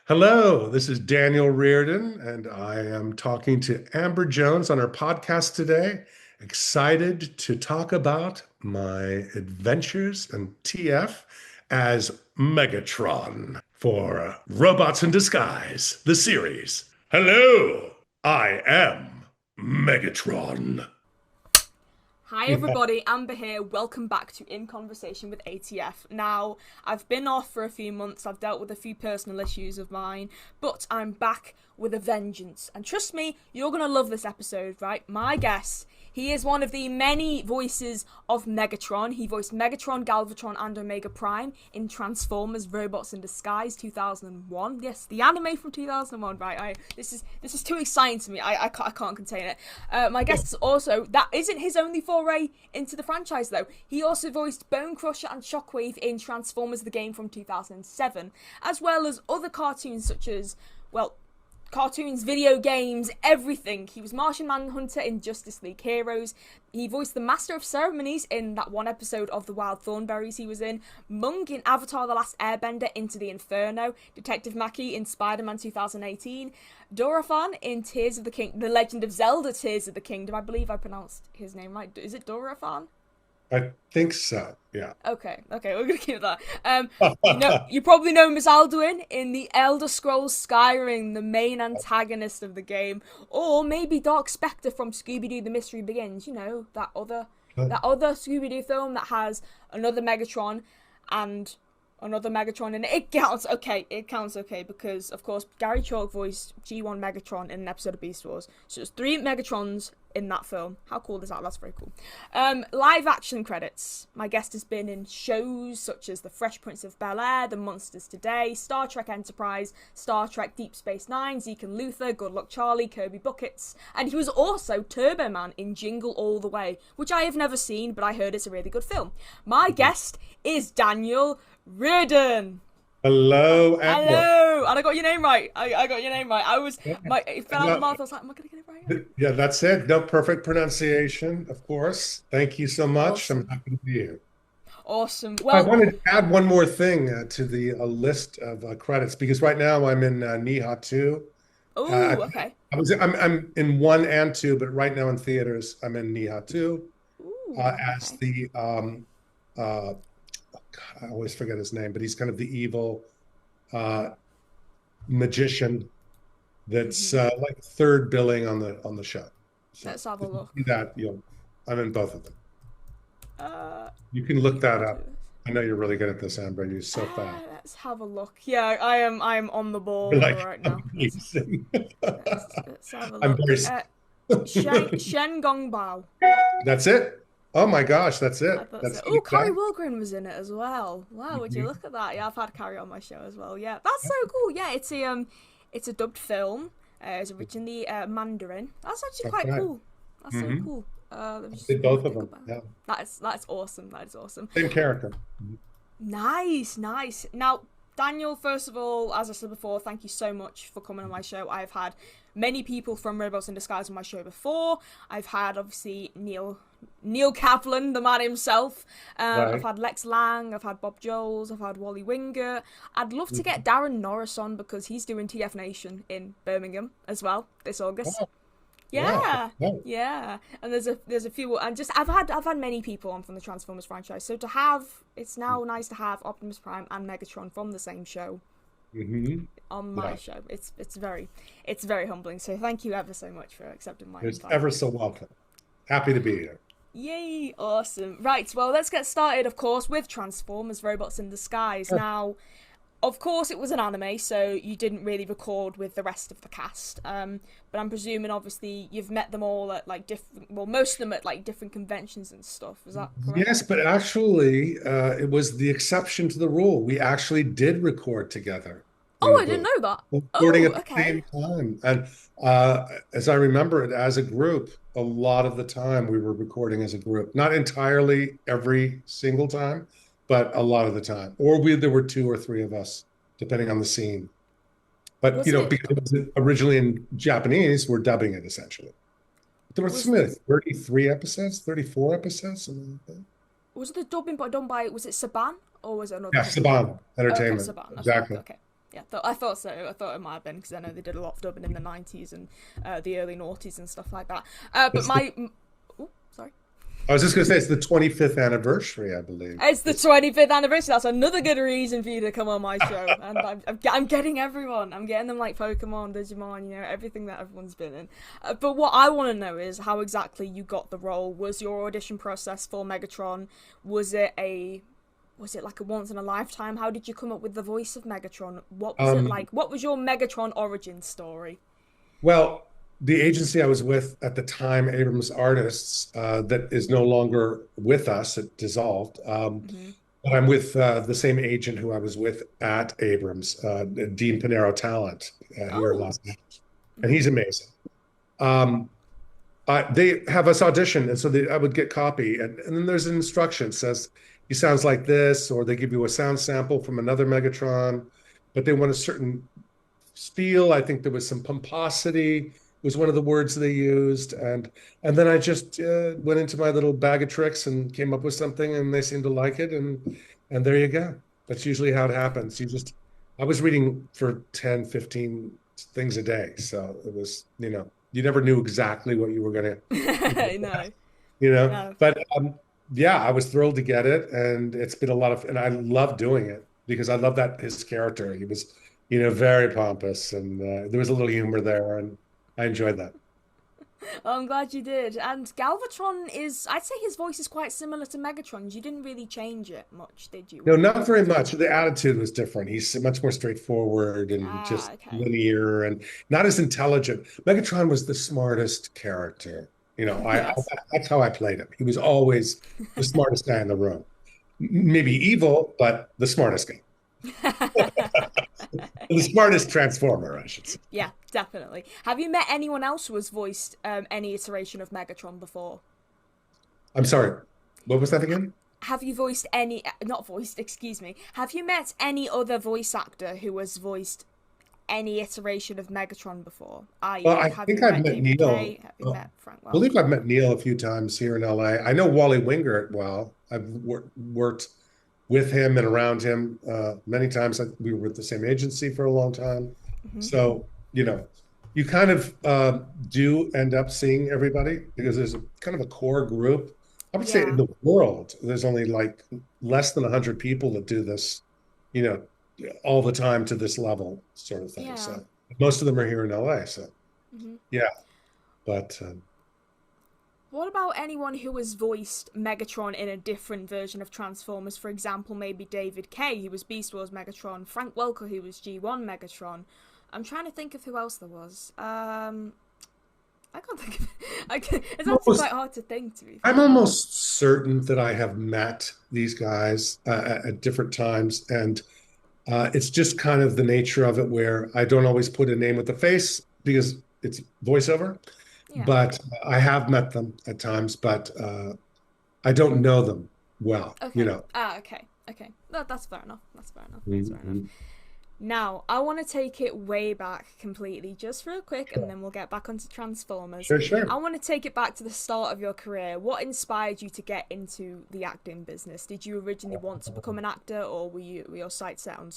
Hello, this is Daniel Riordan, and I am talking to Amber Jones on our podcast today. Excited to talk about my adventures and TF as Megatron for Robots in Disguise, the series. Hello, I am Megatron. Hi everybody, Amber here. Welcome back to In Conversation with ATF. Now, I've been off for a few months, I've dealt with a few personal issues of mine, but I'm back with a vengeance. And trust me, you're going to love this episode, right? My guest, he is one of the many voices of Megatron. He voiced Megatron, Galvatron and Omega Prime in Transformers Robots in Disguise 2001. Yes, the anime from 2001, right? This is too exciting to me. I can't contain it. My guest is also, that isn't his only foray into the franchise though. He also voiced Bonecrusher and Shockwave in Transformers the game from 2007, as well as other cartoons such as, well, cartoons, video games, everything. He was Martian Manhunter in Justice League Heroes. He voiced the Master of Ceremonies in that one episode of the Wild Thornberrys he was in. Mung in Avatar The Last Airbender Into the Inferno. Detective Mackey in Spider-Man 2018. Dorafan in Tears of the King, The Legend of Zelda Tears of the Kingdom. I believe I pronounced his name right. Is it Dorafan? I think so, yeah. Okay, we're gonna keep that. You probably know Miss Alduin in the Elder Scrolls Skyrim, the main antagonist of the game, or maybe Dark Spectre from Scooby-Doo: The Mystery Begins. You know, that other Scooby-Doo film that has another Megatron and another Megatron in it. It counts okay, because of course Gary Chalk voiced G1 Megatron in an episode of Beast Wars. So there's 3 Megatrons in that film. How cool is that? That's very cool. Live action credits. My guest has been in shows such as The Fresh Prince of Bel-Air, The Monsters Today, Star Trek Enterprise, Star Trek Deep Space Nine, Zeke and Luther, Good Luck Charlie, Kirby Buckets, and he was also Turbo Man in Jingle All The Way, which I have never seen, but I heard it's a really good film. My guest is Daniel Riordan. Hello, Amber. Hello, and I got your name right. I got your name right. It fell out of my mouth. I was like, am I gonna get it right? Yeah, that's it. No, perfect pronunciation, of course. Thank you so much. Awesome. I'm happy to be here. Awesome. I Well, wanted to add one more thing to the list of credits because right now I'm in Niha 2. oh, Uh, okay. I'm in 1 and 2, but right now in theaters I'm in Niha 2 Ooh, as okay. the oh God, I always forget his name, but he's kind of the evil uh, magician that's Mhm. like third billing on the show. So Let's have a if you see look. that, I'm in both of them. Uh, You can look that Niha 2. up. I know you're really good at this, Amber. You're so fast. Let's have a look. Yeah, I am on the You're ball like right now. amazing. Let's have a I'm look. very. Shen Gongbao. That's it. Oh my gosh, that's I it. thought so. That's the Oh, Carrie exact. Wilgren was in it as well. Wow, would you Mhm. look at that? Yeah, I've had Carrie on my show as well. Yeah, that's so cool. Yeah, it's a dubbed film. It's originally Mandarin. That's actually quite Okay. cool. That's so Hmm. cool. Let me just Did both of think them. about it. Yeah. That's awesome. That is awesome. Same character. Mhm. Nice, nice. Now, Daniel, first of all, as I said before, thank you so much for coming on my show. I've had many people from Robots in Disguise on my show before. I've had, obviously, Neil Kaplan, the man himself. I've Right. had Lex Lang, I've had Bob Joles, I've had Wally Winger. I'd love to Mhm. get Darren Norris on because he's doing TF Nation in Birmingham as well this August. Oh, yeah. Yeah, No. yeah, and there's a few, and just I've had many people on from the Transformers franchise, so it's now nice to have Optimus Prime and Megatron from the same show Hmm. on my Yeah. show. It's very humbling. So thank you ever so much for accepting my You're invite. ever so welcome. Happy to be here. Yay! Awesome. Right, well, let's get started, of course, with Transformers Robots in Disguise. Sure. Now, of course, it was an anime, so you didn't really record with the rest of the cast. But I'm presuming, obviously, you've met them all at like different, well, most of them at like different conventions and stuff. Is that correct? Yes, but actually, it was the exception to the rule. We actually did record together in Oh, the I didn't booth, know that. recording Oh, at the okay. same time. And as I remember it, as a group, a lot of the time we were recording as a group. Not entirely every single time, but a lot of the time. Or there were 2 or 3 of us, depending on the scene. But Was it because it was originally in Japanese, we're dubbing it essentially. There was was something the like 33 episodes, 34 episodes, something like that. was the dubbing done by, was it Saban or was it another Yeah, company? Saban Okay, Entertainment. Saban. Okay, Exactly. okay. Yeah, I thought so. I thought it might have been because I know they did a lot of dubbing in the 90s and the early noughties and stuff like that. But It's the, oh, sorry. I was just going to say it's the 25th anniversary, I believe. It's the 25th anniversary. That's another good reason for you to come on my show. And I'm getting everyone. I'm getting them like Pokemon, Digimon, everything that everyone's been in. But what I want to know is how exactly you got the role. Was your audition process for Megatron, was it like a once in a lifetime? How did you come up with the voice of Megatron? What was it like? What was your Megatron origin story? Well, the agency I was with at the time, Abrams Artists, that is no longer with us, it dissolved. But I'm with the same agent who I was with at Abrams, Dean Pinero Talent here in Oh. Los Angeles. And he's amazing. Um, they have us audition, and so I would get copy, and then there's an instruction says he sounds like this, or they give you a sound sample from another Megatron, but they want a certain feel. I think there was some pomposity was one of the words they used, and then I just went into my little bag of tricks and came up with something, and they seemed to like it, and there you go. That's usually how it happens. I was reading for 10, 15 things a day, so it was, you never knew exactly what you were going to, No, no. but yeah, I was thrilled to get it, and it's been a lot of, and I love doing it because I love that his character. He was, very pompous, and there was a little humor there, and I enjoyed that. Oh, I'm glad you did. And Galvatron I'd say his voice is quite similar to Megatron's. You didn't really change it much, did you? No, not very much. The attitude was different. He's much more straightforward and Ah, just okay. linear and not as intelligent. Megatron was the smartest character. Yes. That's how I played him. He was always the smartest guy in the room. Maybe evil, but the smartest guy. The smartest transformer, I should say. Yeah, definitely. Have you met anyone else who has voiced any iteration of Megatron before? I'm sorry. What was that again? Have you voiced any, not voiced, excuse me, have you met any other voice actor who has voiced any iteration of Megatron before? Well, I Have you think I've met met David Neil. Kay? Have you met Frank I believe I've Welker? met Neil a few times here in LA. I know Wally Wingert well. I've worked with him and around him many times. We were with the same agency for a long time. Hmm. So, you kind of do end up seeing everybody because there's a kind of a core group. I would say in Yeah, the world, there's only like less than 100 people that do this, you know, all the time to this level sort of thing. yeah. So most of them are here in LA. So Hmm. yeah, but What about anyone who has voiced Megatron in a different version of Transformers? For example, maybe David Kay, who was Beast Wars Megatron, Frank Welker, who was G1 Megatron. I'm trying to think of who else there was. I can't think of it's actually almost quite hard to think, to be I'm fair. almost certain that I have met these guys at different times, and it's just kind of the nature of it where I don't always put a name with the face because it's voiceover, Yeah. but I have met them at times, but I don't know them well, Okay. Ah, okay. Okay. That's fair enough. That's fair enough. That's fair enough. Mhm. Now, I want to take it way back completely, just real quick, and Sure, then we'll get back onto Transformers. sure, sure. I want to take it back to the start of your career. What inspired you to get into the acting business? Did you originally want to become an actor, or were your sights set on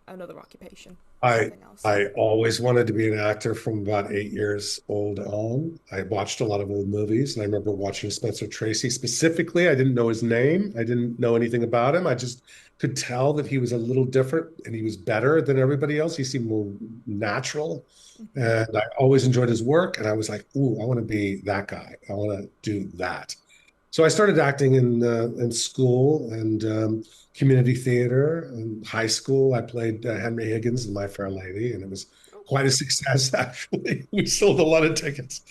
another occupation, I something else? I always wanted to be an actor from about 8 years old on. I watched a lot of old movies, and I remember watching Spencer Tracy specifically. I didn't know his name. I didn't know anything about him. I just could tell that he was a little different and he was better than everybody else. He seemed more natural, Hmm. and I always enjoyed his work. And I was like, "Ooh, I want to be that guy. I want to do that." So I started acting in school and community theater. In high school, I played Henry Higgins in My Fair Lady, and it was quite a success, actually. We sold a lot of tickets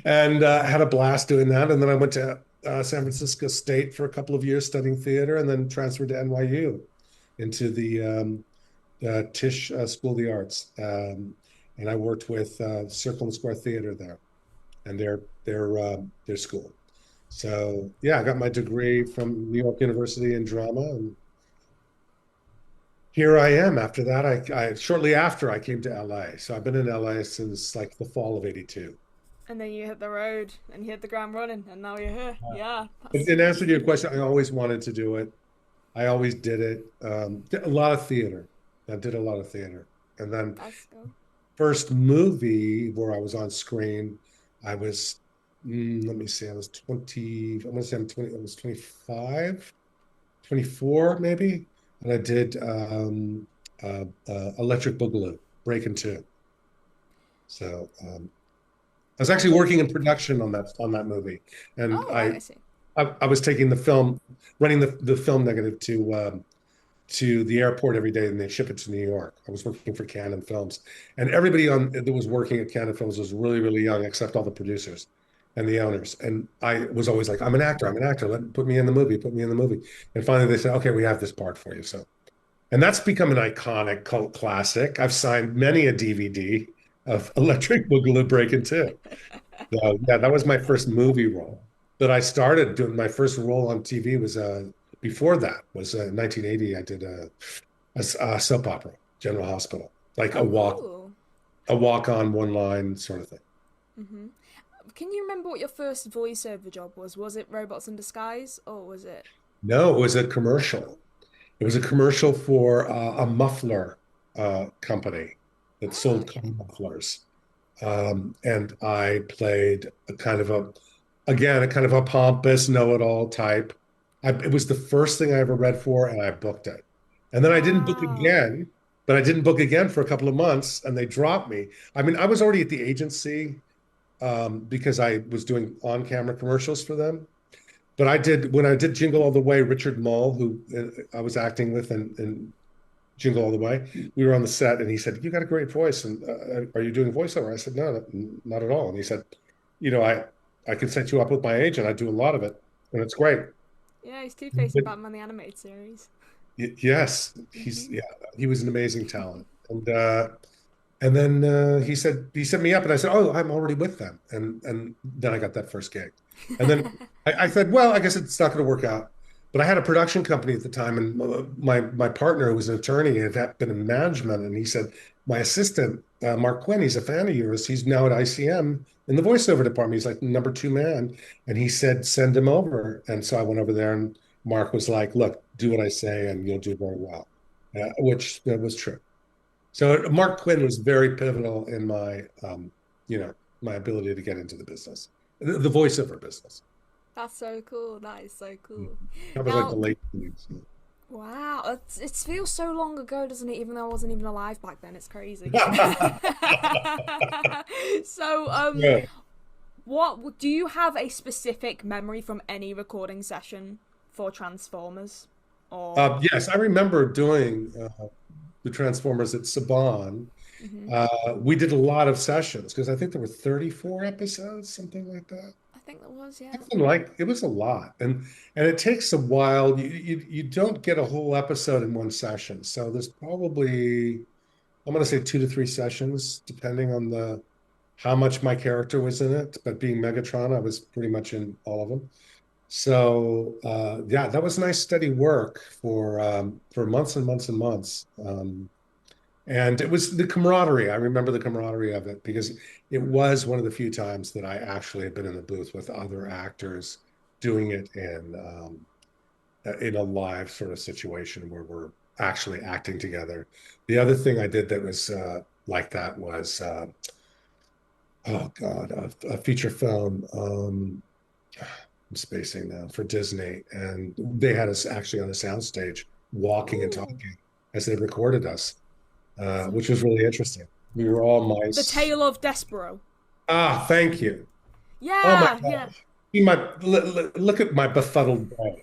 and had a blast doing that. And then I went to San Francisco State for a couple of years studying theater and then transferred to NYU into the Tisch School of the Arts. And I worked with Circle and Square Theater there and their school. So yeah, I got my degree from New York University in drama, and here I am. After that, I shortly after I came to LA. So I've been in LA since like the fall of '82. And then you hit the road and you hit the ground running, and now you're here. Yeah, But that's in answer to your question, I always wanted to do it. I always did it. Did a lot of theater. I did a lot of theater. And then That's cool. first movie where I was on screen, I was, let me see, I was 20, I'm gonna say I'm 20, I was 25, 24 maybe. And I did Electric Boogaloo, Breakin' Two. So I was actually working in production on that movie, and Oh, right, I see. I was taking the film, running the film negative to the airport every day, and they ship it to New York. I was working for Canon Films, and everybody on that was working at Canon Films was really, really young, except all the producers and the owners. And I was always like, "I'm an actor. I'm an actor. Put me in the movie. Put me in the movie." And finally, they said, "Okay, we have this part for you." So, and that's become an iconic cult classic. I've signed many a DVD of Electric Boogaloo Breakin' Two. So, yeah, that was my first movie role. But I started doing my first role on TV was before that was 1980. I did a soap opera, General Hospital, like Oh, cool. a walk on one line sort of thing. hmm Can you remember what your first voiceover job was? Was it Robots in Disguise, or was it? No, it was a commercial. It was a commercial for a muffler company that Oh, sold car okay. mufflers. And I played a kind of again, a kind of a pompous know-it-all type. It was the first thing I ever read for, and I booked it. And then I didn't book Wow. again, but I didn't book again for a couple of months, and they dropped me. I mean, I was already at the agency because I was doing on-camera commercials for them. But I did when I did Jingle All the Way, Richard Mull, who I was acting with in Jingle All the Way, we were on the set, and he said, "You got a great voice, and are you doing voiceover?" I said, "No, not at all." And he said, "You know, I can set you up with my agent. I do a lot of it, and it's great." Yeah, he's Two-Face in Batman the Animated Series. Yes, hmm he was an amazing talent, and then he set me up, and I said, "Oh, I'm already with them," and then I got that first gig, and then I said, "Well, I guess it's not going to work out." But I had a production company at the time, and my partner, who was an attorney, had been in management, and he said, "My assistant, Mark Quinn, he's a fan of yours. He's now at ICM in the voiceover department. He's like number two man." And he said, "Send him over." And so I went over there, and Mark was like, "Look, do what I say, and you'll do very well," which was true. So Mark Quinn was very pivotal in my, you know, my ability to get into the business, the voiceover business. That's so cool. That is so cool. That was like the Now, late 80s. wow, it feels so long ago, doesn't it? Even though I wasn't even alive back then, it's crazy. So, Yeah. what do you have a specific memory from any recording session for Transformers? Or Yes, I remember doing the Transformers at Saban. hmm We did a lot of sessions because I think there were 34 episodes, something like that. I think there was, yeah. Something like it was a lot, and it takes a while. You don't get a whole episode in one session, so there's probably I'm going to say 2 to 3 sessions, depending on the how much my character was in it. But being Megatron, I was pretty much in all of them. So yeah, that was nice steady work for months and months and months. And it was the camaraderie. I remember the camaraderie of it because it was one of the few times that I actually had been in the booth with other actors doing it in a live sort of situation where we're actually acting together. The other thing I did that was like that was oh God, a feature film. I'm spacing now for Disney, and they had us actually on a soundstage walking and Ooh, talking as they recorded us, so which was cool. really interesting. We were all The mice. Tale of Despero. Ah, thank you. Oh my Yeah, yeah, God. Look at my befuddled brain.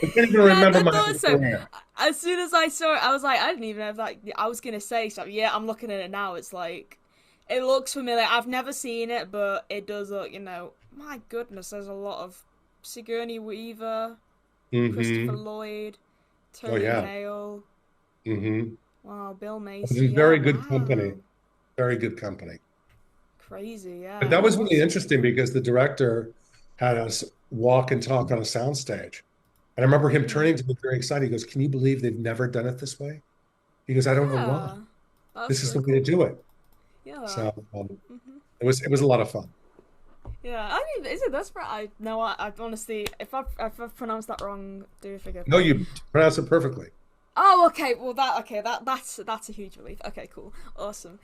I can't even yeah. remember I my thought own so. career. As soon as I saw it, I was like, I didn't even know if that. I was gonna say something. Yeah, I'm looking at it now. It's like, it looks familiar. I've never seen it, but it does look. My goodness, there's a lot of Sigourney Weaver, Christopher Hmm. Lloyd, Oh Tony yeah. Hale. Hmm. Wow, Bill I was Macy. in Yeah, very good company. wow, Very good company. crazy. But Yeah, that that was really was crazy. interesting because the director had us walk and talk on a soundstage. And I remember him Mm. turning to me very excited. He goes, "Can you believe they've never done it this way?" He goes, "I don't know why. Yeah, that's This is so the way to cool. do it." Yeah. So hmm it was a lot of fun. Yeah, I mean, is it desperate? I no, I honestly, if I've pronounced that wrong, do forgive No, me. you pronounced it perfectly. Oh, okay. Well, that's a huge relief. Okay, cool, awesome.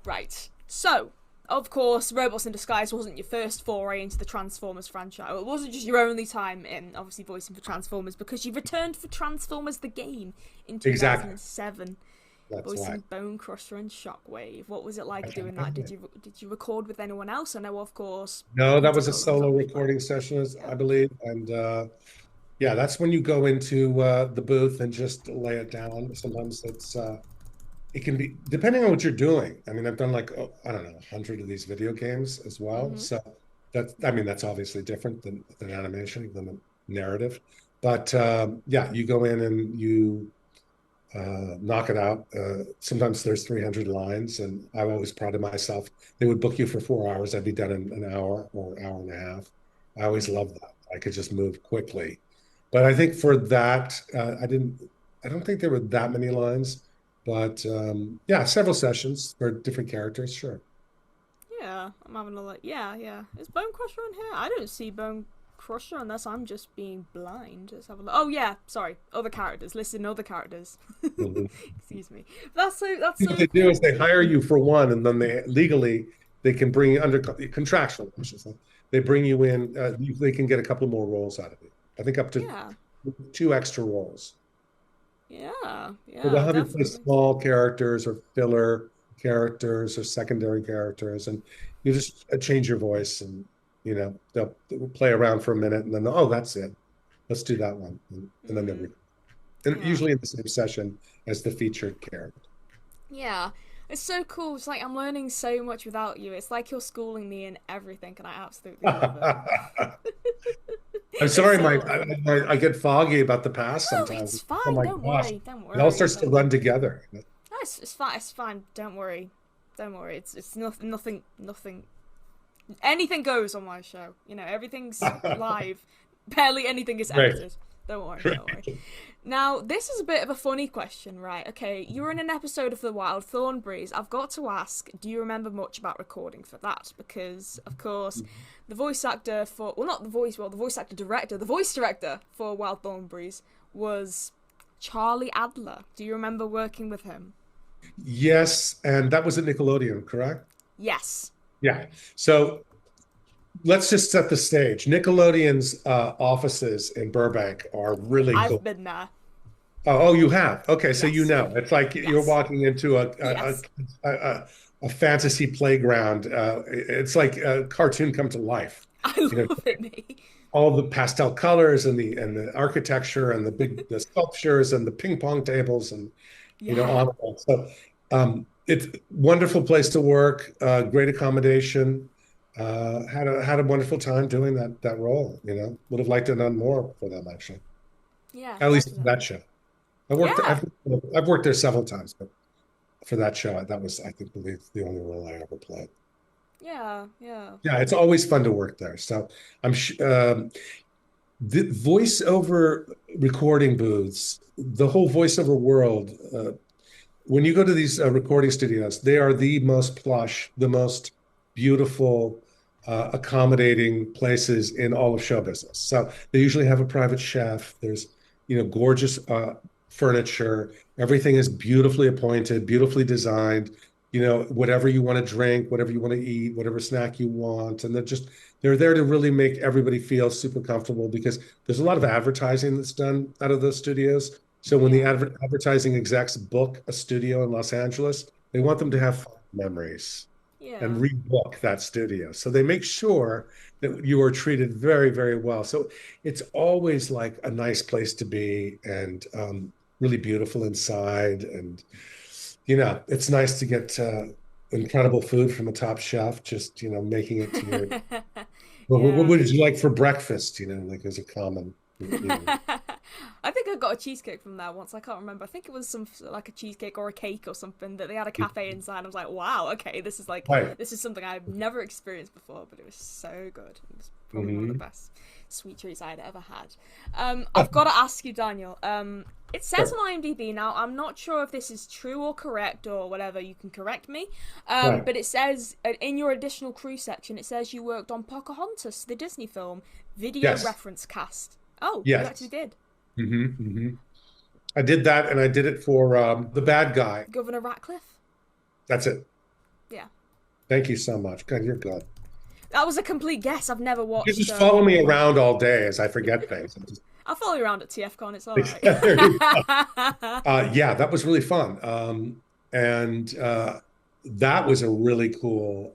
Right. So, of course, Robots in Disguise wasn't your first foray into the Transformers franchise. Well, it wasn't just your only time in, obviously, voicing for Transformers, because you returned for Transformers the game in Exactly. 2007, That's right. voicing Bonecrusher and Shockwave. What was it like doing that? Did you record with anyone else? I know, of course, No, that Peter was a Cullen's solo Optimus Prime. recording session, Yeah. I believe. And yeah, that's when you go into the booth and just lay it down. Sometimes it can be depending on what you're doing. I mean, I've done like, oh, I don't know, 100 of these video games as well. Mhm. So I mean, that's obviously different than animation, than a narrative. But yeah, you go in and you knock it out. Sometimes there's 300 lines, and I always prided myself. They would book you for 4 hours. I'd be done in an hour or hour and a half. I always Mhm. loved that. I could just move quickly. But I think for that, I don't think there were that many lines, but yeah, several sessions for different characters, sure. Yeah, I'm having a look. Yeah, yeah. Is Bone Crusher on here? I don't see Bone Crusher unless I'm just being blind. Let's have a look. Oh yeah, sorry. Other characters. Listed in other characters. Mhm. Excuse me. That's What so they do is they cool. hire you for one, and then they legally they can bring you under contractual, I should say. They bring you in. They can get a couple more roles out of you. I think up to Yeah, two extra roles. yeah, So they'll yeah. have you play Definitely. small characters or filler characters or secondary characters, and you just change your voice, and they'll play around for a minute, and then oh, that's it. Let's do that one, and then Mm, and yeah, usually in the same session as the featured character. yeah. It's so cool. It's like I'm learning so much without you. It's like you're schooling me in everything, and I absolutely love it. I'm It's sorry, so. I get foggy about the past No, sometimes. it's Oh fine. my Don't gosh, worry. Don't it all worry. starts to Don't run worry. together. No, it's fine. It's fine. Don't worry. Don't worry. It's nothing. Nothing. Anything goes on my show. You know, everything's live. Barely anything is Right, edited. Don't worry. Don't worry. right. Now, this is a bit of a funny question, right? Okay, you were in an episode of the Wild Thornberrys. I've got to ask, do you remember much about recording for that? Because, of course, the voice actor for, well, not the voice, well, the voice actor director, the voice director for Wild Thornberrys was Charlie Adler. Do you remember working with him? Yes, and that was at Nickelodeon, correct? Yes. Yeah. So let's just set the stage. Nickelodeon's offices in Burbank are really I've cool. been there. Oh, you have. Okay, so Yes. it's like you're Yes. walking into Yes. a fantasy playground. It's like a cartoon come to life. I You know, love it, mate. all the pastel colors and the architecture and the sculptures and the ping pong tables and Yeah. on and on. So it's a wonderful place to work, great accommodation. Had a wonderful time doing that role. Would have liked to have done more for them actually. Yeah, At least for that definitely. show. I worked. Yeah. I've worked there several times, but for that show, that was I think believe the only role I ever played. Yeah. Yeah. Yeah, it's always fun to work there. So the voiceover recording booths, the whole voiceover world. When you go to these recording studios, they are the most plush, the most beautiful, accommodating places in all of show business. So they usually have a private chef. There's, gorgeous furniture. Everything is beautifully appointed, beautifully designed. Whatever you want to drink, whatever you want to eat, whatever snack you want, and they're there to really make everybody feel super comfortable because there's a lot of advertising that's done out of those studios. So when the Yeah. advertising execs book a studio in Los Angeles, they want them to have fond memories and Yeah. rebook that studio. So they make sure that you are treated very, very well. So it's always like a nice place to be and really beautiful inside. And, it's nice to get incredidible food from a top chef, just, making it to your, what Yeah. would you like for breakfast? Like as a common, I think I got a cheesecake from there once. I can't remember. I think it was some like a cheesecake or a cake or something that they had a cafe inside. I was like, wow, okay, right. this is something I've never experienced before, but it was so good. It was probably one of the Mhm. best sweet treats I'd ever had. I've got to ask you, Daniel. It says Sure. on IMDb now. I'm not sure if this is true or correct or whatever. You can correct me. Right. But it says in your additional crew section, it says you worked on Pocahontas, the Disney film, video Yes. reference cast. Oh, you actually Yes. did. Hmm. Hmm. I did that, and I did it for the bad guy. Governor Ratcliffe. That's it. Yeah, Thank you so much. God, you're good. that was a complete guess. I've never You watched. just follow me around all day as I forget things. I'll follow you around at TFCon. It's all There you go. right. Yeah, that was really fun. And that was a really cool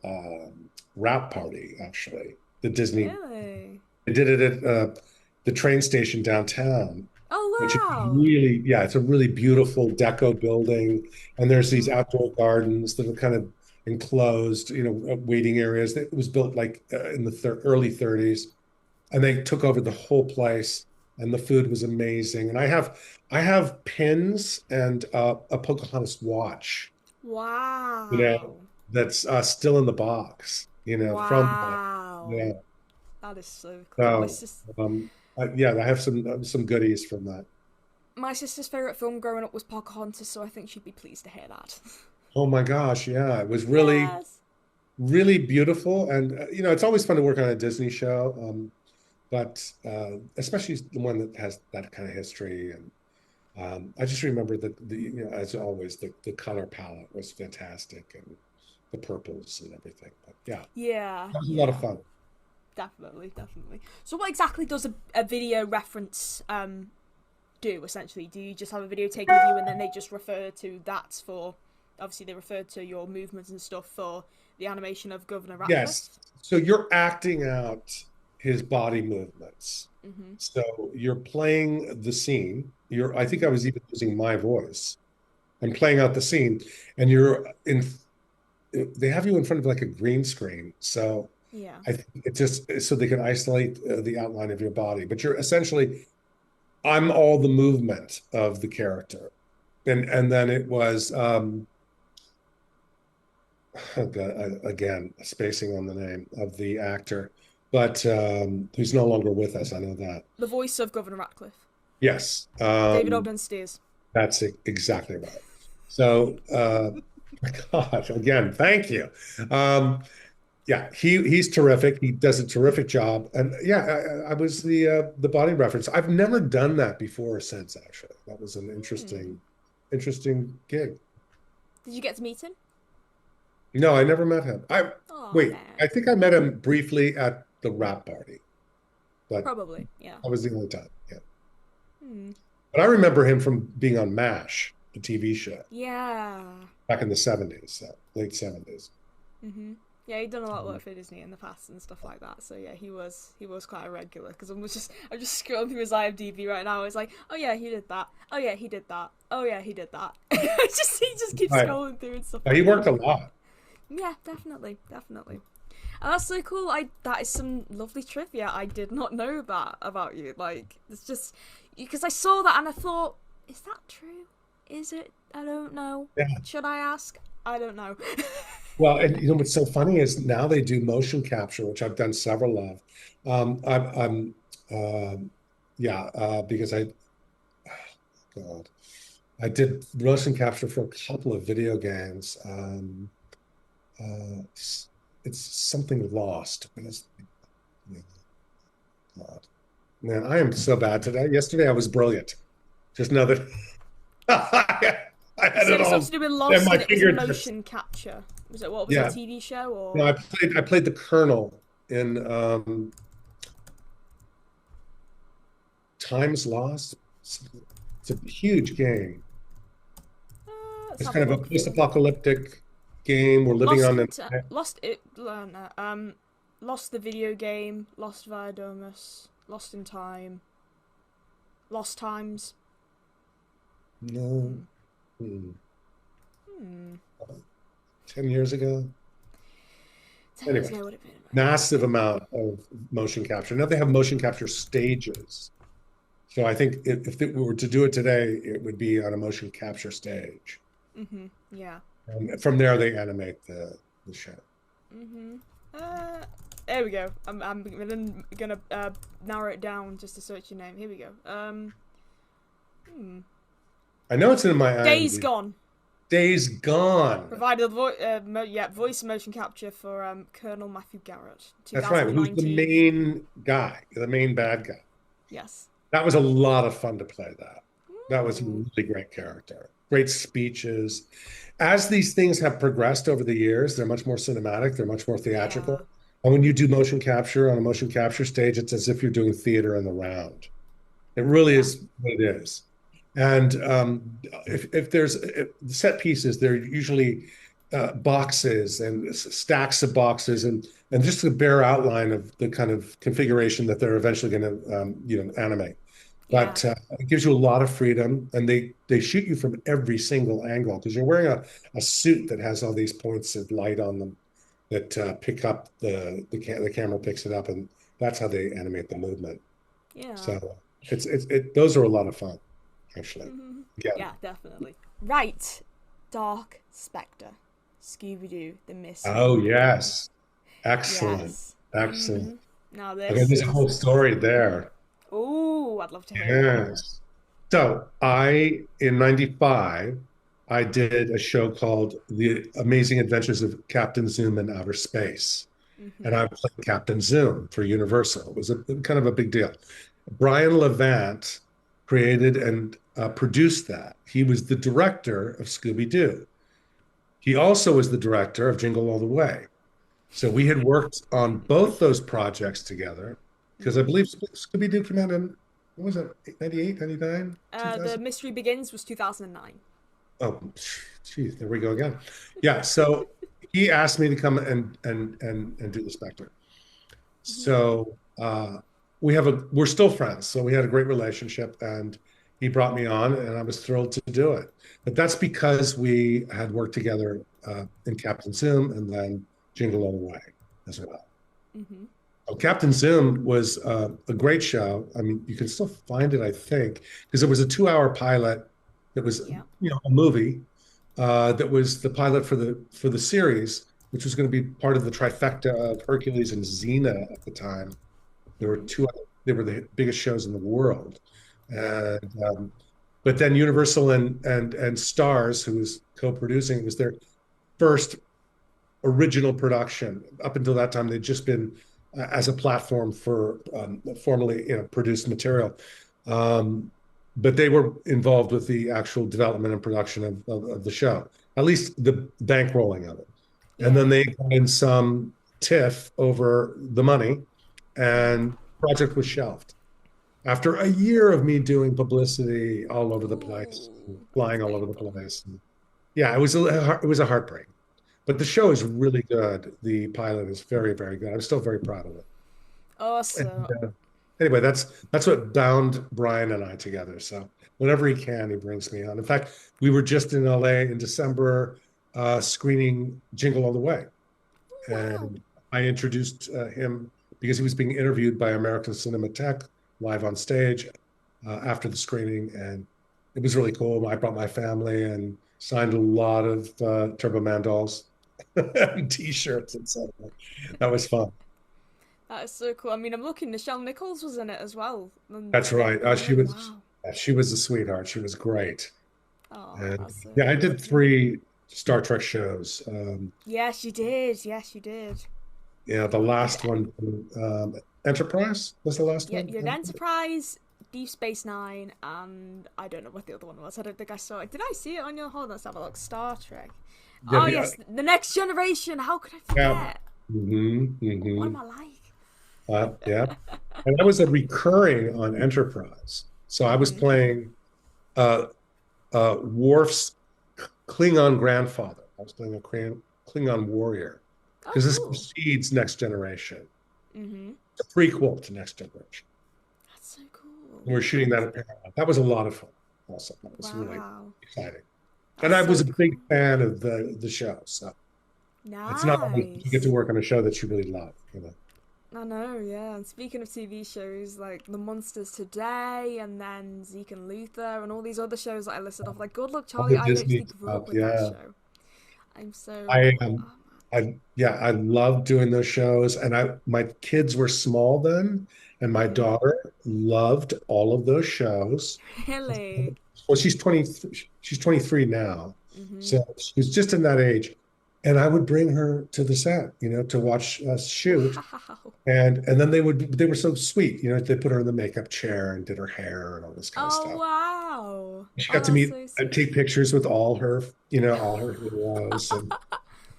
wrap party, actually. The Disney, Really? they did it at the train station downtown, which Oh is wow. really, yeah, it's a really beautiful deco building. And there's these Mhm. outdoor gardens that are kind of enclosed, waiting areas. It was built like in the early 30s, and they took over the whole place, and the food was amazing. And I have pins and a Pocahontas watch, you know, Wow. that's still in the box, from that. Wow. Yeah. That is so cool. So, yeah, I have some goodies from that. My sister's favorite film growing up was Pocahontas, so I think she'd be pleased to hear that. Oh my gosh, yeah, it was really, Yes. really beautiful. And it's always fun to work on a Disney show, but especially the one that has that kind of history. And I just remember that as always, the color palette was fantastic, and the purples and everything. But yeah, Yeah, that was a lot of yeah. fun. Definitely, definitely. So what exactly does a video reference do essentially? Do you just have a video taken of you and then they just refer to that for obviously they refer to your movements and stuff for the animation of Governor Ratcliffe? Yes. So you're acting out his body movements. Mhm. So you're playing the scene. I think I was even using my voice and playing out the scene, and they have you in front of like a green screen. So Yeah. I think it's just so they can isolate the outline of your body, but you're essentially, I'm all the movement of the character. And then it was, again, spacing on the name of the actor, but who's no longer with us. I know that. The voice of Governor Ratcliffe. Yes, David Ogden Stiers. that's exactly right. So, God, again, thank you. Um, yeah, he's terrific. He does a terrific job, and yeah, I was the body reference. I've never done that before or since. Actually, that was an Hmm. interesting gig. Did you get to meet him? No, I never met him. Oh Wait, I man. think I met him briefly at the rap party, but Probably, yeah. that was the only time. Yeah, Hmm. but I remember him from being on MASH, the TV show Yeah. back in the '70s, late '70s. Mhm. Yeah, he'd done a lot of work for Disney in the past and stuff like that. So yeah, he was quite a regular. Because I'm just scrolling through his IMDb right now. It's like, oh yeah, he did that. Oh yeah, he did that. Oh yeah, he did that. He just keeps Right. scrolling through and stuff He like worked that. a lot. Yeah, definitely, definitely. And that's so cool. That is some lovely trivia. I did not know that about you. Like it's just because I saw that and I thought, is that true? Is it? I don't know. Yeah. Should I ask? I don't know. Well, and what's so funny is now they do motion capture, which I've done several of. I'm yeah, because God, I did motion capture for a couple of video games. It's something lost. God. Man, I am so bad today. Yesterday I was brilliant. Just know that I You had said it it's all something to do with at Lost my and it was fingertips. motion capture. Was it what was it, a Yeah. TV show No, or? I played the Colonel in Times Lost. It's a huge game. Let's It's have a kind of a look for. post-apocalyptic game. We're living on an Lost it. No, Lost the video game. Lost via Domus. Lost in time. Lost times. no, Hmm. hmm, Hmm. 10 years ago. 10 years Anyway, ago would have been. massive amount of motion capture. Now they have motion capture stages. So I think if we were to do it today, it would be on a motion capture stage. Mhm. Yeah. And from there, they animate the show. Mhm. There we go. I'm gonna narrow it down just to search your name. Here we go. Hmm. I know it's in my Days IMDb. Gone. Days Gone. Provided voice motion capture for Colonel Matthew Garrett, That's right. Who's the 2019. main guy, the main bad guy? Yes. That was a lot of fun to play that. That was a Ooh. really great character. Great speeches. As these things have progressed over the years, they're much more cinematic, they're much more Yeah. theatrical. And when you do motion capture on a motion capture stage, it's as if you're doing theater in the round. It really Yeah. is what it is. And if there's set pieces, they're usually boxes and stacks of boxes and just a bare outline of the kind of configuration that they're eventually going to animate. Yeah. But it gives you a lot of freedom, and they shoot you from every single angle because you're wearing a suit that has all these points of light on them that pick up the camera picks it up, and that's how they animate the movement. Yeah. So those are a lot of fun, actually. Hmm. Yeah. Yeah, definitely. Right. Dark Spectre. Scooby-Doo, the Oh, mystery begins. yes. Excellent. Yes. Excellent. Now Okay, this there's a is. whole story there. Oh, I'd love to hear it. Yes. So in 95, I did a show called The Amazing Adventures of Captain Zoom in Outer Space. And Hmm. I played Captain Zoom for Universal. It was kind of a big deal. Brian Levant created and produced that. He was the director of Scooby-Doo. He also was the director of Jingle All the Way. So we had worked on both those projects together because I Hmm. believe Scooby-Doo came out in, what was it, 98, 99, The 2000? Mystery Begins was 2009. Oh, geez, there we go again. Yeah, so he asked me to come and do the Spectre. Hmm. So we're still friends. So we had a great relationship, and he brought me on, and I was thrilled to do it. But that's because we had worked together in Captain Zoom and then Jingle All the Way as well. Hmm. Oh, Captain Zoom was a great show. I mean, you can still find it, I think, because it was a 2 hour pilot that was, Yeah. a movie that was the pilot for the series, which was going to be part of the trifecta of Hercules and Xena at the time. There were Hmm. two. They were the biggest shows in the world, and but then Universal and Stars, who was co-producing, it was their first original production. Up until that time, they'd just been as a platform for formally produced material. Um, but they were involved with the actual development and production of the show, at least the bankrolling of it. And then Yeah. they got in some tiff over the money, and Hmm. the project was shelved. After a year of me doing publicity all over the place, Ooh, that's flying all over the painful. place, yeah, it was a heartbreak. But the show is really good. The pilot is very, very good. I'm still very proud of it. And, Awesome. anyway, that's what bound Brian and I together. So whenever he can, he brings me on. In fact, we were just in LA in December screening Jingle All the Way, Wow. and I introduced him because he was being interviewed by American Cinematheque live on stage after the screening, and it was really cool. I brought my family and signed a lot of Turbo Man dolls, T-shirts, etc. That was fun. That is so cool. I mean, I'm looking. Nichelle Nichols was in it as well. And That's right. oh wow. She was a sweetheart. She was great. Oh, And that's so yeah, I did lovely. 3 Star Trek shows. Yes, you did. Yes, you did. Yeah, the You last did. one, Enterprise was the last Yeah, one. you did Enterprise, Deep Space Nine, and I don't know what the other one was. I don't think I saw it. Did I see it on your? Hold on, let's have a look. Star Trek. Yeah, Oh yes, the Next Generation. How could I yeah. forget? What am I Yeah. And I was a recurring on Enterprise. So I like? was Hmm. playing uh, Worf's Klingon grandfather. I was playing a Klingon warrior Oh, because this cool. precedes Next Generation. Hmm. It's a prequel to Next Generation. That's so cool. And we're shooting that That's at Paramount. That was a lot of fun. Also, that was really wow. exciting. And That's I was so a cool. big fan of the show. So it's not always you get to Nice. work on a show that you really love. I know, yeah. And speaking of TV shows, like The Monsters Today, and then Zeke and Luther, and all these other shows that I listed off, like Good Luck All Charlie, the I Disney literally grew stuff. up with that Yeah. show. I'm I so. am. Oh, I love doing those shows, and my kids were small then, and my mm-hmm. daughter loved all of those shows. Really? Well, she's 23 now, Mm-hmm. so she's just in that age, and I would bring her to the set, to watch us shoot. Wow. And then they were so sweet, they put her in the makeup chair and did her hair and all this kind of Oh stuff. wow. She Oh, got to that's meet so and sweet. take pictures with all her heroes,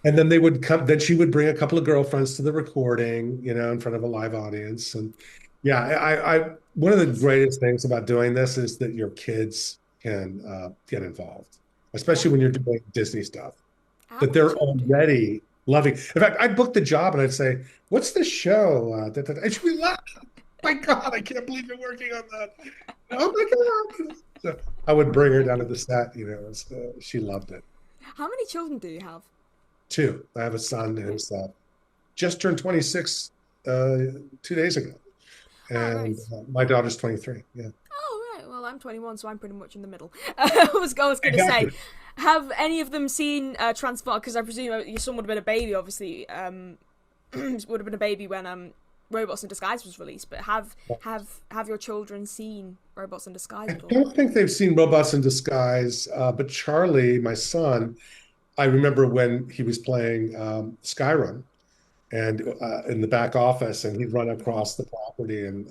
and then they would come. Then she would bring a couple of girlfriends to the recording, in front of a live audience. And yeah, one of the That's greatest things about doing this is that your kids can get involved, especially when you're definitely. doing Disney stuff. How That many they're children do you have? already loving. In fact, I'd book the job and I'd say, "What's the show?" And she'd be like, "My God, I can't believe you're working on that." Oh my God! So I would bring her down to the set. She loved it. How many children do you have? Two. I have a son Two. who's just turned 26 uh, 2 days ago, Oh, and right. my daughter's 23. Yeah, Oh, right. Well, I'm 21, so I'm pretty much in the middle. I was going to say, exactly. have any of them seen Transform? Because I presume your son would have been a baby, obviously. Would have been a baby when Robots in Disguise was released. But have your children seen Robots in Disguise I at all? don't think they've seen Robots in Disguise, but Charlie, my son, I remember when he was playing Skyrim and in the back office, and he'd run Hmm. across the property and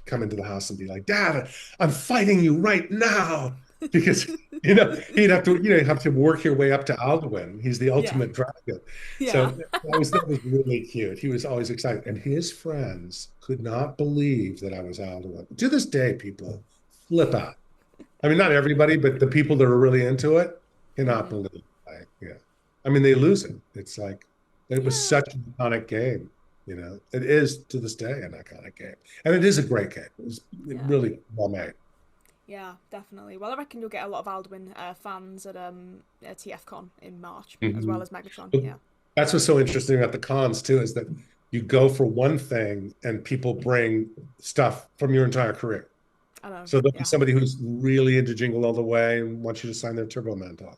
come into the house and be like, "Dad, I'm fighting you right now," because he'd have to work your way up to Alduin. He's the Yeah. ultimate dragon. So Yeah. that was really cute. He was always excited, and his friends could not believe that I was Alduin. To this day, people flip out. I mean, not everybody, but the people that are really into it cannot Mm. believe. Yeah. I mean, they lose it. It's like it was Yeah. such an iconic game. It is to this day an iconic game, and it is a great game. It was Yeah. really well made. Yeah, definitely. Well, I reckon you'll get a lot of Alduin fans at TFCon in March, as well Mhm. as Megatron. But Yeah. that's what's so interesting about the cons too, is that you go for one thing and people bring stuff from your entire career. I know. So there'll be Yeah. somebody who's really into Jingle All the Way and wants you to sign their Turbo Man dog.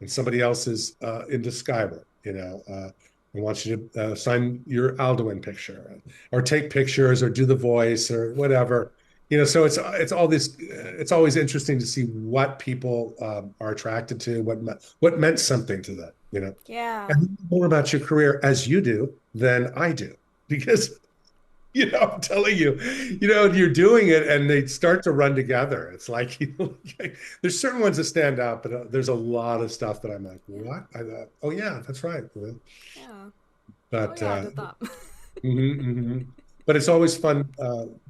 And somebody else is into Skyrim, and wants you to sign your Alduin picture or take pictures or do the voice or whatever. So it's always interesting to see what people are attracted to, what meant something to them, Yeah. and more about your career as you do than I do, because I'm telling you, you're doing it and they start to run together. It's like, there's certain ones that stand out, but there's a lot of stuff that I'm like, Yeah. what? I thought, oh yeah, that's right. Yeah. Oh But yeah, I did that. mhm, mhm. But it's always fun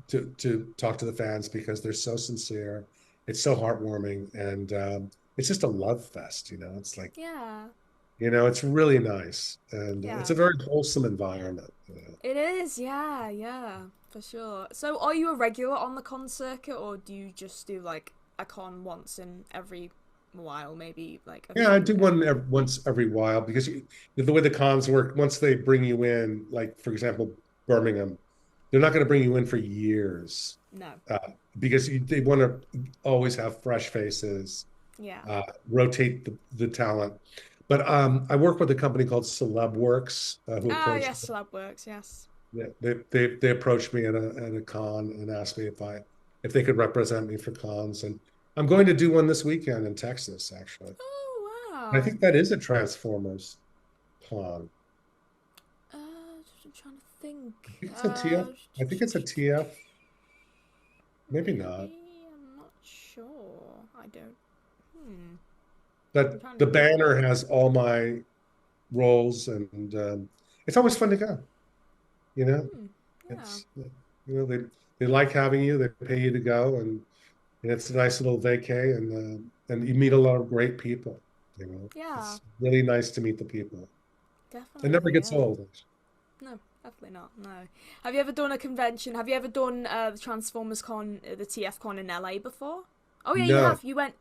to talk to the fans because they're so sincere. It's so heartwarming, and it's just a love fest. It's like, Yeah. it's really nice, and it's Yeah. a very wholesome environment. It is. Yeah. Yeah. For sure. So, are you a regular on the con circuit, or do you just do like a con once in every while, maybe like a Yeah, I few do every one year? once every while because the way the cons work, once they bring you in, like for example, Birmingham, they're not going to bring you in for years No. uh, because they want to always have fresh faces, Yeah. rotate the talent. But I work with a company called Celebworks who Ah, approached. yes, Slab works. Yes. Yeah, they approached me at a con and asked me if they could represent me for cons, and I'm going to do one this weekend in Texas, actually. Oh I wow. think that is a Transformers con. I'm trying to think. I think it's a TF. I think it's a TF. Maybe not. Maybe I'm not sure. I don't. Hmm. I'm But trying to the think. banner has all my roles, and it's always fun to go. You know, Hmm. Yeah. they like having you. They pay you to go, and it's a nice little vacay, and you meet a lot of great people. Yeah. It's really nice to meet the people. It never Definitely. gets Yeah. old. No, definitely not. No. Have you ever done a convention? Have you ever done the Transformers Con, the TF Con in LA before? Oh yeah, you No. have. You went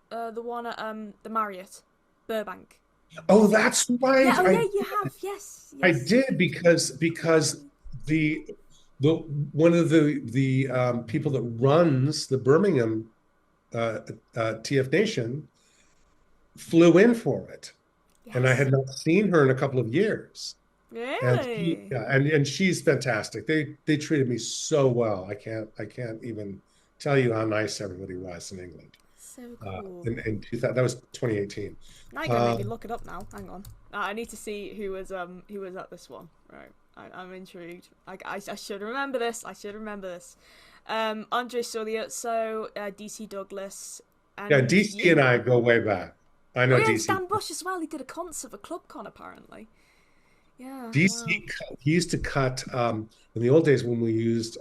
the one at the Marriott, Burbank. Oh, that's Yeah. right. Oh yeah, I you have. Yes. I Yes. did because the the one of the people that runs the Birmingham uh, TF Nation flew in for it, and I Yes. had not seen her in a couple of years. And Really? yeah, and she's fantastic. They treated me so well. I can't even tell you how nice everybody was in England. so cool. in 2000. That was 2018. Now you're gonna make me look it up now. Hang on. I need to see who was at this one. Right. I'm intrigued. I should remember this. I should remember this. Andre Sogliozzo, DC Douglas, and Yeah, DC and I go way back. I know yeah, DC. Stan Bush as well. He did a concert for ClubCon apparently. Yeah. Wow. DC, he used to cut in the old days when we used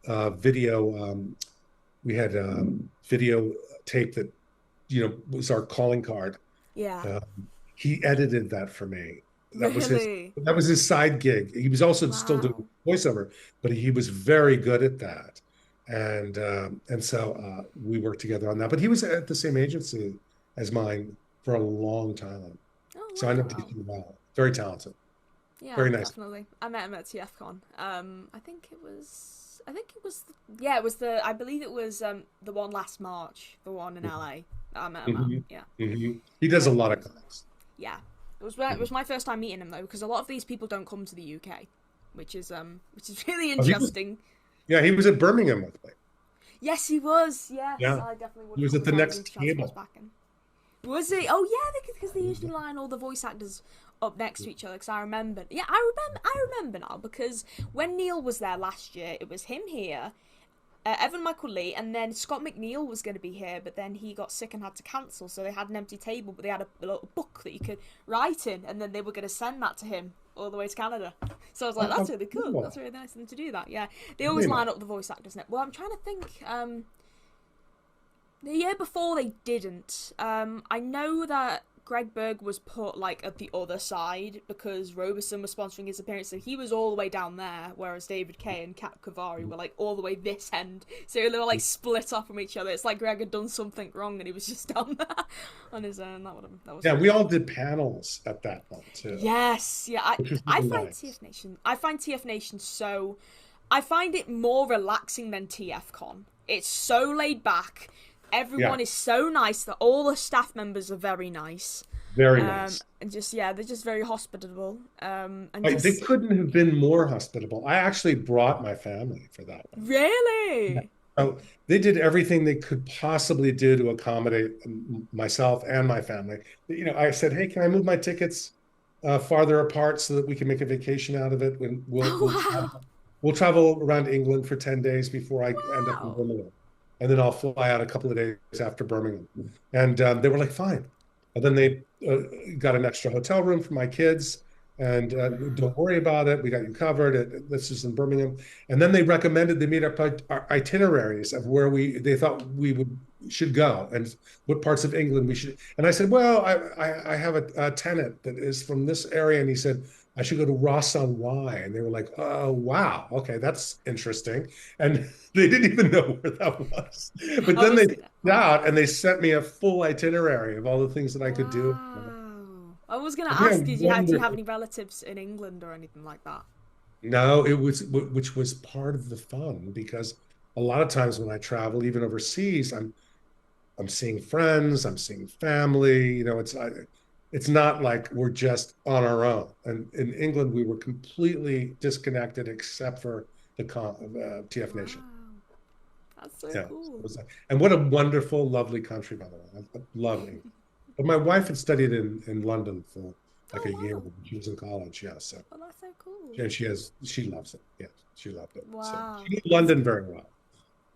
video. We had video tape that was our calling card. Yeah. He edited that for me. Really? That was his side gig. He was also still doing Wow. voiceover, but he was very good at that. And so we worked together on that. But he was at the same agency as mine for a long time. Oh So I know wow. DC well. Very talented. Yeah, Very nice. definitely. I met him at TFCon. I think it was. Yeah, it was the. I believe it was the one last March, the one in LA. That I met him at. Mhm, Yeah, mhm. He does a lot of cons. yeah. It was my first time meeting him though, because a lot of these people don't come to the UK, which is really Oh, interesting. yeah, he was at Birmingham with me. Yes, he was. Yes, Yeah, I definitely would he have was come at the if I was next in Transformers table. back in. Was he? Oh yeah, because they usually line all the voice actors up next to each other. Because I remember, yeah, I remember now because when Neil was there last year, it was him here, Evan Michael Lee, and then Scott McNeil was going to be here, but then he got sick and had to cancel. So they had an empty table, but they had a little book that you could write in, and then they were going to send that to him all the way to Canada. So I was like, Oh, that's really cool. cool. That's really nice of them to do that. Yeah, they always Very nice. line up the voice actors. Well, I'm trying to think. The year before they didn't. I know that Greg Berg was put like at the other side because Robeson was sponsoring his appearance, so he was all the way down there, whereas David Kay and Kat Kavari were like all the way this end. So they were like split off from each other. It's like Greg had done something wrong and he was just down there on his own. That was Yeah, really we all cool. did panels at that point too, Yes, yeah. I which was I really find nice. TF Nation. I find TF Nation so. I find it more relaxing than TF Con. It's so laid back. Yeah, Everyone is so nice that all the staff members are very nice. very nice. And just yeah, they're just very hospitable. And They just couldn't have been more hospitable. I actually brought my family for that one. Yeah. really. So they did everything they could possibly do to accommodate myself and my family. I said, "Hey, can I move my tickets farther apart so that we can make a vacation out of it? When Oh we'll travel around England for 10 days before I end up in wow. Birmingham, and then I'll fly out a couple of days after Birmingham." And they were like, "Fine." And then they got an extra hotel room for my kids. And don't worry about it. We got you covered. This is in Birmingham. And then they made up our itineraries of where they thought should go and what parts of England we should. And I said, well, I have a tenant that is from this area. And he said, I should go to Ross on Wye. And they were like, oh, wow. Okay, that's interesting. And they didn't even know where that was. But then they Obviously found not. Oh out and they sent me a full itinerary of all the things that I could do. wow. I was gonna Yeah, ask, do you have wonderful. any relatives in England or anything like that? No, which was part of the fun because a lot of times when I travel, even overseas, I'm seeing friends, I'm seeing family. It's not like we're just on our own. And in England, we were completely disconnected except for the TF Nation. Wow, that's so Yeah, so cool. and what a wonderful, lovely country, by the way. I love England. But my wife had studied in London for like Oh a year wow. when she was in college. Yeah, so. Oh, that's so cool. And she loves it. Yeah, she loved it. So Wow, she knew that's London very well.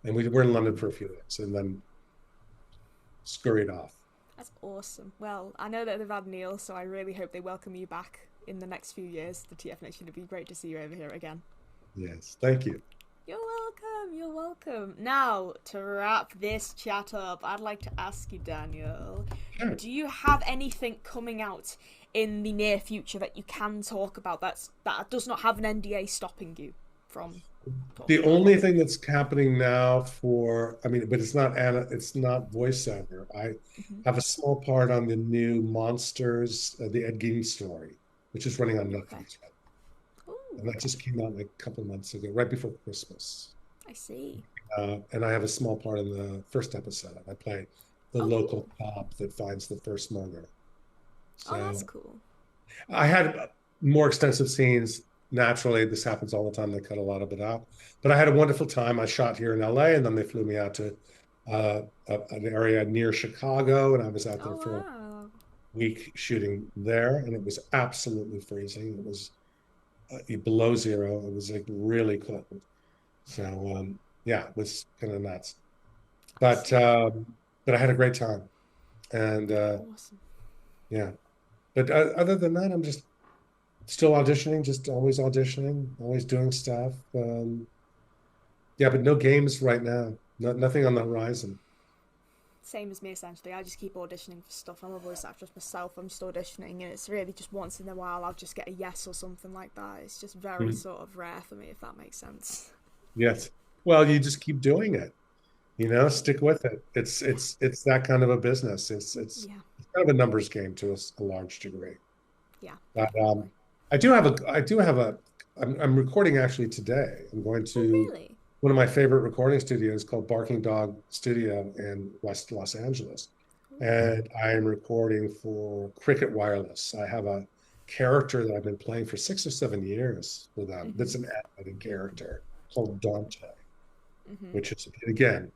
And we were in London for a few days and then scurried off. that's awesome. Well, I know that they've had Neil, so I really hope they welcome you back in the next few years. The TF Nation, it'd be great to see you over here again. Yes, thank you. You're welcome. You're welcome. Now, to wrap this chat up, I'd like to ask you, Daniel, Sure. do you have anything coming out in the near future that you can talk about that does not have an NDA stopping you from The talking about it? only thing that's happening now but it's not voiceover. I Hmm. have a small part on the new Monsters, the Ed Gein story, which is running on Okay. Netflix. Oh, And that okay. just came out like a couple of months ago, right before Christmas. I see. And I have a small part in the first episode. I play the Oh, local cool. cop that finds the first murder. Oh, that's So cool. I had more extensive scenes. Naturally, this happens all the time. They cut a lot of it out. But I had a wonderful time. I shot here in LA, and then they flew me out to an area near Chicago, and I was out there Oh for a wow. week shooting there, and it was absolutely freezing. It was below zero. It was like really cold. So yeah, it was kind of nuts. But So um, but I had a great time, and awesome. yeah. But other than that, I'm just still auditioning, just always auditioning, always doing stuff. Yeah, but no games right now. Nothing on the horizon. Same as me essentially. I just keep auditioning for stuff. I'm a voice actress myself. I'm just auditioning, and it's really just once in a while I'll just get a yes or something like that. It's just very Mhm. sort of rare for me, if that makes sense. Yes. Well, you just keep doing it. Stick with it. It's that kind of a business. Yeah, It's kind of a numbers game to a large degree. yeah, But definitely. I do have a I'm recording actually today. I'm going Oh to really? one of my favorite recording studios called Barking Dog Studio in West Los Angeles. Ooh. And I am recording for Cricket Wireless. I have a character that I've been playing for 6 or 7 years for them. That's Mhm. an animated character called Dante, Mhm. which is again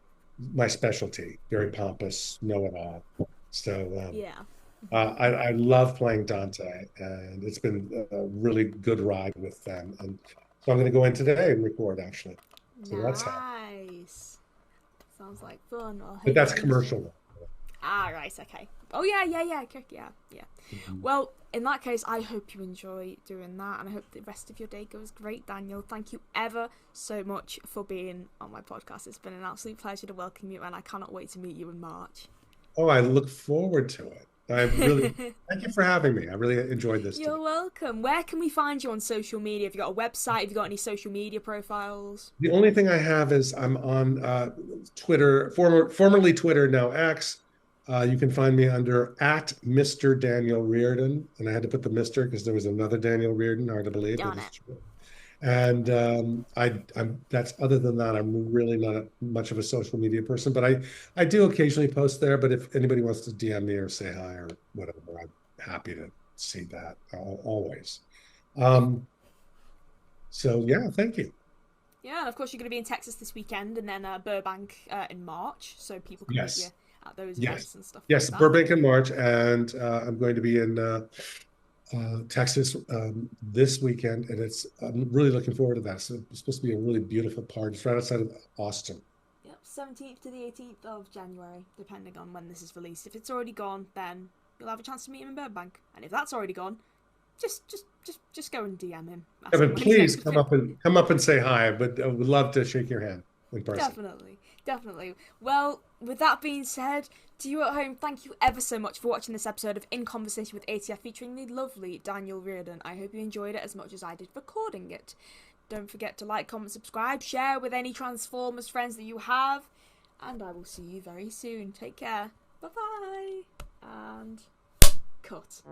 my specialty. Very pompous, know it all. So Yeah. Mhm. I love playing Dante, and it's been a really good ride with them. And so I'm going to go in today and record actually. So that's how. Nice. Sounds like fun. Well, I But hope that's you enjoy. commercial. Ah, right, okay. Oh yeah, yeah, yeah, okay, yeah, yeah. Mhm. Well, in that case, I hope you enjoy doing that, and I hope the rest of your day goes great, Daniel. Thank you ever so much for being on my podcast. It's been an absolute pleasure to welcome you, and I cannot wait to meet you in March. Oh, I look forward to it. I really thank you for having me. I really enjoyed this today. You're welcome. Where can we find you on social media? Have you got a website? Have you got any social media profiles? The only thing I have is I'm on Twitter, formerly Twitter, now X. You can find me under at Mr. Daniel Riordan, and I had to put the Mr. because there was another Daniel Riordan, hard to believe, but Darn it's it. true. And I'm that's other than that, I'm really not much of a social media person, but I do occasionally post there. But if anybody wants to DM me or say hi or whatever, I'm happy to see that always. Yeah. Um, so yeah, thank you. Yeah, and of course you're going to be in Texas this weekend, and then Burbank in March, so people can meet you Yes, at those yes, events and stuff like yes. that. Burbank in March, and I'm going to be in Texas this weekend, and I'm really looking forward to that. So it's supposed to be a really beautiful park. It's right outside of Austin. Yep, 17th to the 18th of January, depending on when this is released. If it's already gone, then you'll have a chance to meet him in Burbank. And if that's already gone, just go and DM him. Yeah, Ask him but when he's please next. come up and say hi. But I would love to shake your hand in person. Definitely, definitely. Well, with that being said, to you at home, thank you ever so much for watching this episode of In Conversation with ATF featuring the lovely Daniel Riordan. I hope you enjoyed it as much as I did recording it. Don't forget to like, comment, subscribe, share with any Transformers friends that you have, and I will see you very soon. Take care. Bye bye. And cut.